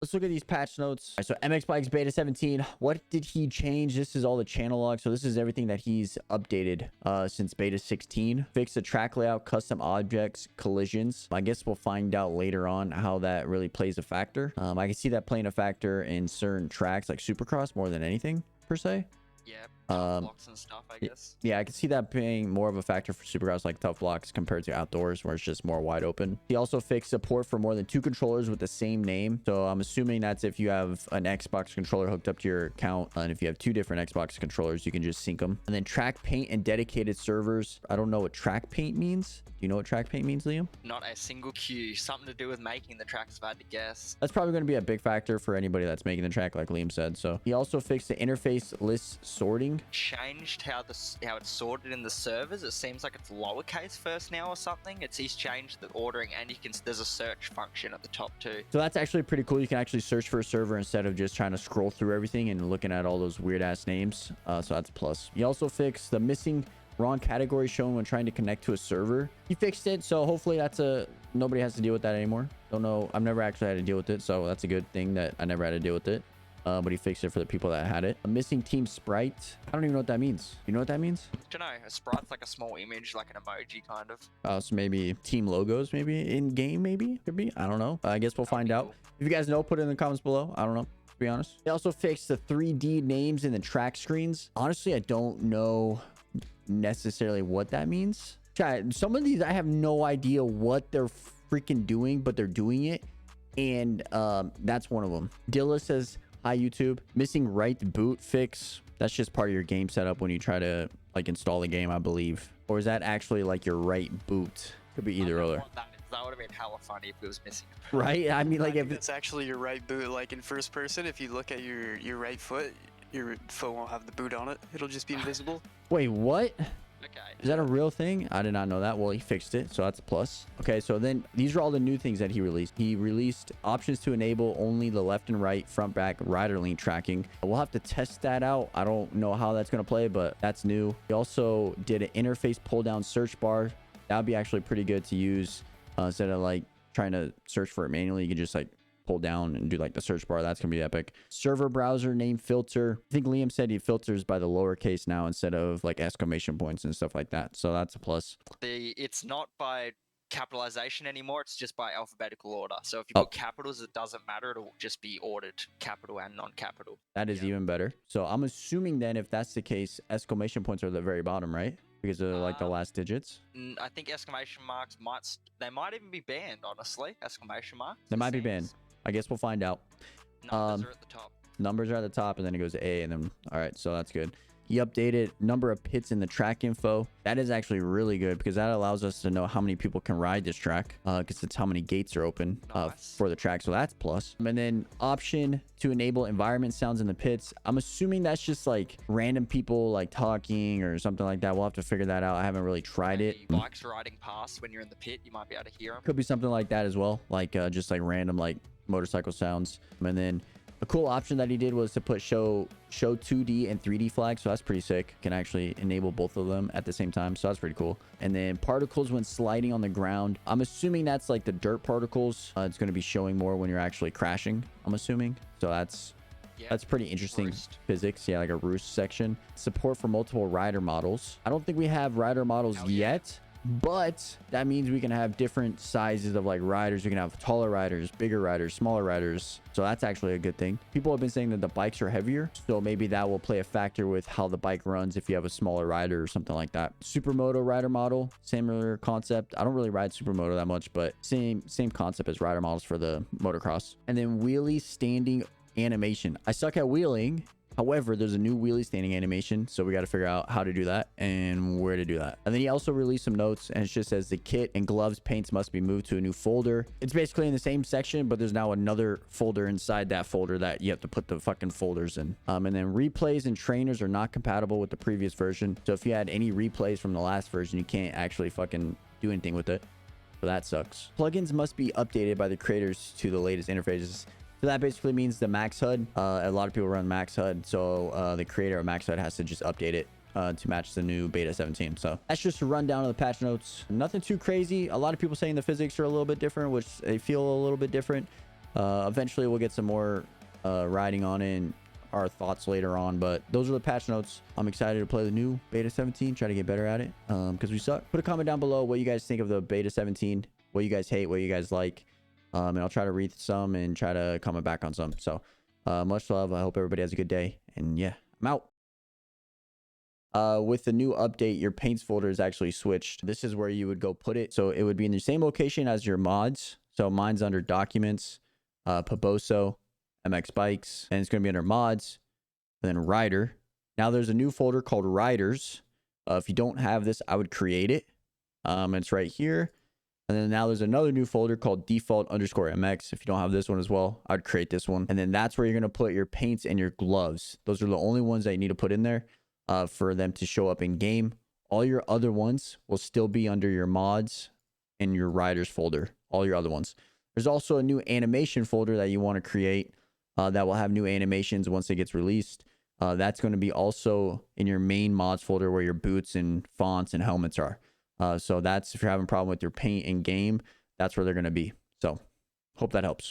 Let's look at these patch notes. All right, so MX Bikes beta 17. What did he change? This is all the channel log. So this is everything that he's updated since beta 16. Fix the track layout, custom objects, collisions. I guess we'll find out later on how that really plays a factor. I can see that playing a factor in certain tracks like Supercross more than anything per se. Yeah, tough blocks and stuff, I guess. Yeah, I can see that being more of a factor for Supercross, like tough blocks compared to outdoors where it's just more wide open. He also fixed support for more than 2 controllers with the same name. So I'm assuming that's if you have an Xbox controller hooked up to your account, and if you have 2 different Xbox controllers, you can just sync them. And then track paint and dedicated servers. I don't know what track paint means. Do you know what track paint means, Liam? Not a single cue. Something to do with making the tracks, if I had to guess. That's probably going to be a big factor for anybody that's making the track, like Liam said. So he also fixed the interface list sorting. Changed how it's sorted in the servers. It seems like it's lowercase first now or something. He's changed the ordering, and there's a search function at the top too. So that's actually pretty cool. You can actually search for a server instead of just trying to scroll through everything and looking at all those weird ass names. So that's a plus. He also fixed the missing wrong category shown when trying to connect to a server. He fixed it, so hopefully nobody has to deal with that anymore. Don't know, I've never actually had to deal with it, so that's a good thing that I never had to deal with it. But he fixed it for the people that had it. A missing team sprite. I don't even know what that means. You know what that means? I don't know. A sprite's like a small image, like an emoji kind of. So maybe team logos, maybe in game, maybe could be. I don't know. I guess we'll find out. If you guys know, put it in the comments below. I don't know, to be honest. They also fixed the 3D names in the track screens. Honestly, I don't know necessarily what that means. Chat, some of these I have no idea what they're freaking doing, but they're doing it, and that's one of them. Dilla says, hi YouTube, missing right boot fix. That's just part of your game setup when you try to like install the game, I believe. Or is that actually like your right boot? Could be either or. That would have been hella funny if it was missing. Right? I mean, like if it's actually your right boot, like in first person, if you look at your right foot, your foot won't have the boot on it. It'll just be invisible. Wait, what? Okay. Is that a real thing? I did not know that. Well, he fixed it, so that's a plus. Okay, so then these are all the new things that he released. He released options to enable only the left and right, front, back, rider link tracking. We'll have to test that out. I don't know how that's going to play, but that's new. He also did an interface pull down search bar. That would be actually pretty good to use instead of like trying to search for it manually. You can just like pull down and do like the search bar. That's gonna be epic. Server browser name filter. I think Liam said he filters by the lowercase now instead of like exclamation points and stuff like that, so that's a plus. It's not by capitalization anymore, it's just by alphabetical order. So if you put capitals, it doesn't matter, it'll just be ordered capital and non-capital. That is even better. So I'm assuming then if that's the case, exclamation points are at the very bottom, right? Because of like the last digits. I think exclamation marks might even be banned, honestly. Exclamation marks, they might be banned. I guess we'll find out. Numbers are at the top. Numbers are at the top, and then it goes to A, and then all right, so that's good. He updated number of pits in the track info. That is actually really good because that allows us to know how many people can ride this track because it's how many gates are open for the track, so that's plus. And then option to enable environment sounds in the pits. I'm assuming that's just like random people like talking or something like that. We'll have to figure that out. I haven't really tried it. Bikes riding past when you're in the pit, you might be able to hear them. Could be something like that as well, like just like random like motorcycle sounds. And then a cool option that he did was to put show 2D and 3D flags, so that's pretty sick. Can actually enable both of them at the same time, so that's pretty cool. And then particles when sliding on the ground. I'm assuming that's like the dirt particles. It's going to be showing more when you're actually crashing, I'm assuming. So that's pretty interesting physics. Yeah, like a roost section. Support for multiple rider models. I don't think we have rider models yet. But that means we can have different sizes of like riders. We can have taller riders, bigger riders, smaller riders. So that's actually a good thing. People have been saying that the bikes are heavier, so maybe that will play a factor with how the bike runs if you have a smaller rider or something like that. Supermoto rider model, similar concept. I don't really ride Supermoto that much, but same concept as rider models for the motocross. And then wheelie standing animation. I suck at wheeling. However, there's a new wheelie standing animation, so we got to figure out how to do that and where to do that. And then he also released some notes, and it just says the kit and gloves paints must be moved to a new folder. It's basically in the same section, but there's now another folder inside that folder that you have to put the fucking folders in. And then replays and trainers are not compatible with the previous version. So if you had any replays from the last version, you can't actually fucking do anything with it. So that sucks. Plugins must be updated by the creators to the latest interfaces. So that basically means the Max HUD. A lot of people run Max HUD, so the creator of Max HUD has to just update it to match the new beta 17. So that's just a rundown of the patch notes. Nothing too crazy. A lot of people saying the physics are a little bit different, which they feel a little bit different. Eventually we'll get some more riding on it and our thoughts later on, but those are the patch notes. I'm excited to play the new beta 17, try to get better at it, because we suck. Put a comment down below what you guys think of the beta 17, what you guys hate, what you guys like, and I'll try to read some and try to comment back on some. So much love. I hope everybody has a good day, and yeah, I'm out. With the new update, your paints folder is actually switched. This is where you would go put it, so it would be in the same location as your mods. So mine's under documents, Paboso, MX bikes, and it's going to be under mods, and then rider. Now there's a new folder called riders. If you don't have this, I would create it. It's right here. And then now there's another new folder called default_MX. If you don't have this one as well, I'd create this one. And then that's where you're going to put your paints and your gloves. Those are the only ones that you need to put in there for them to show up in game. All your other ones will still be under your mods and your riders folder. All your other ones. There's also a new animation folder that you want to create that will have new animations once it gets released. That's going to be also in your main mods folder where your boots and fonts and helmets are. So that's if you're having a problem with your paint in game, that's where they're going to be. So hope that helps.